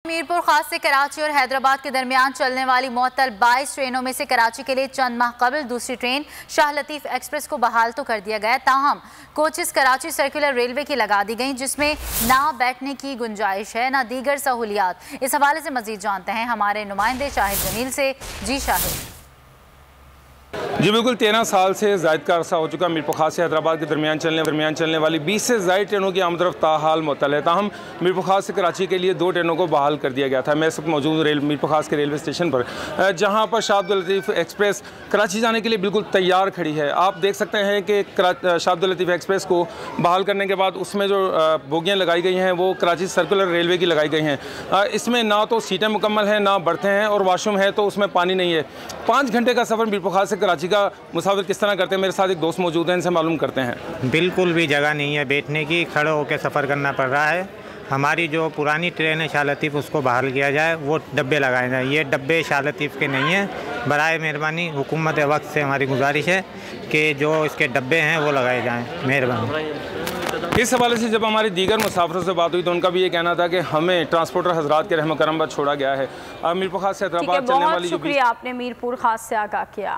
मीरपुर खास से कराची और हैदराबाद के दरमियान चलने वाली मुअत्तल 22 ट्रेनों में से कराची के लिए चंद माह कबल दूसरी ट्रेन शाह लतीफ़ एक्सप्रेस को बहाल तो कर दिया गया, ताहम कोचेस कराची सर्कुलर रेलवे की लगा दी गई, जिसमें ना बैठने की गुंजाइश है ना दीगर सहूलियात। इस हवाले से मजीद जानते हैं हमारे नुमाइंदे शाहिद जमील से। जी शाहिद। जी बिल्कुल, 13 साल से ज़ायद का अरसा हो चुका। मीरपुर खास से हैदराबाद के दरमियान चलने वाली 20 से ज़ायद ट्रेनों की आमद रफ्त ताहाल मुअत्तल है। ताहम मीरपुर खास से कराची के लिए 2 ट्रेनों को बहाल कर दिया गया था। मैं इस वक्त मौजूद मीरपुर खास के रेलवे स्टेशन पर, जहाँ पर शाह अब्दुल लतीफ़ एक्सप्रेस कराची जाने के लिए बिल्कुल तैयार खड़ी है। आप देख सकते हैं कि शाह अब्दुल लतीफ़ एक्सप्रेस को बहाल करने के बाद उसमें जो बोगियाँ लगाई गई हैं वो कराची सर्कुलर रेलवे की लगाई गई हैं। इसमें ना तो सीटें मुकम्मल हैं, ना बर्थे हैं, और वाशरूम है तो उसमें पानी नहीं है। 5 घंटे का सफ़र मीरपुर खास से कराची का मुसाफिर किस तरह करते हैं, मेरे साथ एक दोस्त मौजूद हैं, इनसे मालूम करते हैं। बिल्कुल भी जगह नहीं है बैठने की, खड़े होकर सफ़र करना पड़ रहा है। हमारी जो पुरानी ट्रेन है शाह लतीफ़, उसको बहाल किया जाए, वो डब्बे लगाए जाए। ये डब्बे शाह लतीफ़ के नहीं हैं। बराए मेहरबानी हुकूमत वक्त से हमारी गुजारिश है कि जो इसके डब्बे हैं वो लगाए जाएँ, मेहरबानी। इस हवाले से जब हमारे दीगर मुसाफिरों से बात हुई तो उनका भी ये कहना था कि हमें ट्रांसपोर्टर हजरात के रहम करम पर छोड़ा गया है। मीरपुर खास से हैदराबाद चलने वाली शुक्रिया, आपने मीरपुर खास से आगाह किया।